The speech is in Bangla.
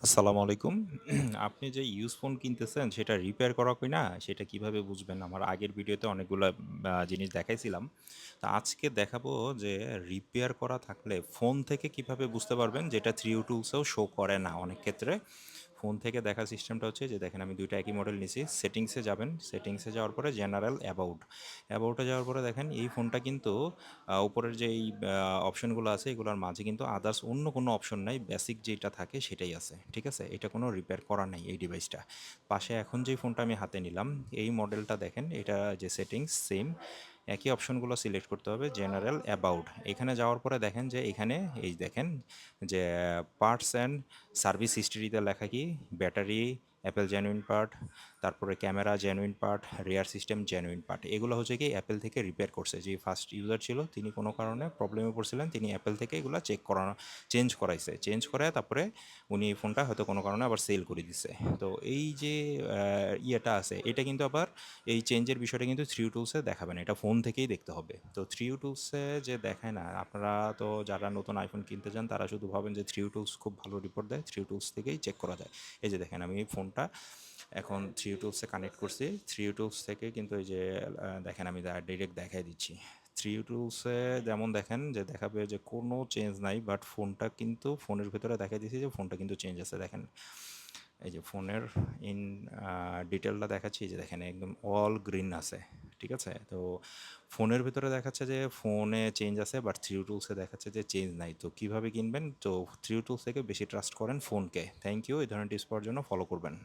আসসালামু আলাইকুম। আপনি যে ইউজ ফোন কিনতেছেন সেটা রিপেয়ার করা কিনা সেটা কিভাবে বুঝবেন? আমার আগের ভিডিওতে অনেকগুলা জিনিস দেখাইছিলাম। তো আজকে দেখাবো যে রিপেয়ার করা থাকলে ফোন থেকে কিভাবে বুঝতে পারবেন যেটা 3U টুলসেও শো করে না অনেক ক্ষেত্রে। ফোন থেকে দেখার সিস্টেমটা হচ্ছে যে দেখেন আমি ২ টা একই মডেল নিছি। সেটিংসে যাবেন। সেটিংসে যাওয়ার পরে জেনারেল অ্যাবাউট। অ্যাবাউটে যাওয়ার পরে দেখেন এই ফোনটা কিন্তু উপরের যেই অপশনগুলো আছে এগুলোর মাঝে কিন্তু আদার্স অন্য কোনো অপশন নাই। বেসিক যেটা থাকে সেটাই আছে। ঠিক আছে? এটা কোনো রিপেয়ার করা নাই এই ডিভাইসটা। পাশে এখন যেই ফোনটা আমি হাতে নিলাম এই মডেলটা দেখেন এটা যে সেটিংস সেম। একই অপশনগুলো সিলেক্ট করতে হবে জেনারেল অ্যাবাউট। এখানে যাওয়ার পরে দেখেন যে এখানে এই দেখেন যে পার্টস অ্যান্ড সার্ভিস হিস্ট্রিতে লেখা কি ব্যাটারি অ্যাপেল জেনুইন পার্ট, তারপরে camera genuine part, rare system genuine part. এগুলো হচ্ছে কি অ্যাপেল থেকে রিপেয়ার করছে। যে ফার্স্ট ইউজার ছিল তিনি কোনো কারণে প্রবলেমে পড়ছিলেন, তিনি অ্যাপেল থেকে এগুলো চেঞ্জ করাইছে। চেঞ্জ করায় তারপরে উনি এই ফোনটা হয়তো কোনো কারণে আবার সেল করে দিছে। তো এই যে ইয়েটা আছে এটা কিন্তু আবার এই চেঞ্জের বিষয়টা কিন্তু থ্রি টুলসে দেখাবে না, এটা ফোন থেকেই দেখতে হবে। তো থ্রি টুলসে যে দেখায় না, আপনারা তো যারা নতুন আইফোন কিনতে চান তারা শুধু ভাবেন যে থ্রি টুলস খুব ভালো রিপোর্ট দেয়, থ্রি টুলস থেকেই চেক করা যায়। এই যে দেখেন আমি এই ফোনটা এখন থ্রি টুলসে কানেক্ট করছি, থ্রি টুলস থেকে কিন্তু এই যে দেখেন আমি ডিরেক্ট দেখাই দিচ্ছি। থ্রি টুলসে যেমন দেখেন যে দেখাবে যে কোনো চেঞ্জ নাই, বাট ফোনটা কিন্তু ফোনের ভিতরে দেখাই দিয়েছি যে ফোনটা কিন্তু চেঞ্জ আছে। দেখেন এই যে ফোনের ইন ডিটেলটা দেখাচ্ছি, এই যে দেখেন একদম অল গ্রিন আছে। ঠিক আছে? তো ফোনের ভিতরে দেখাচ্ছে যে ফোনে চেঞ্জ আছে, বাট থ্রি টুলসে দেখাচ্ছে যে চেঞ্জ নাই। তো কীভাবে কিনবেন? তো থ্রি টুলস থেকে বেশি ট্রাস্ট করেন ফোনকে। Thank you. এই ধরনের টিপস পাওয়ার জন্য ফলো করবেন।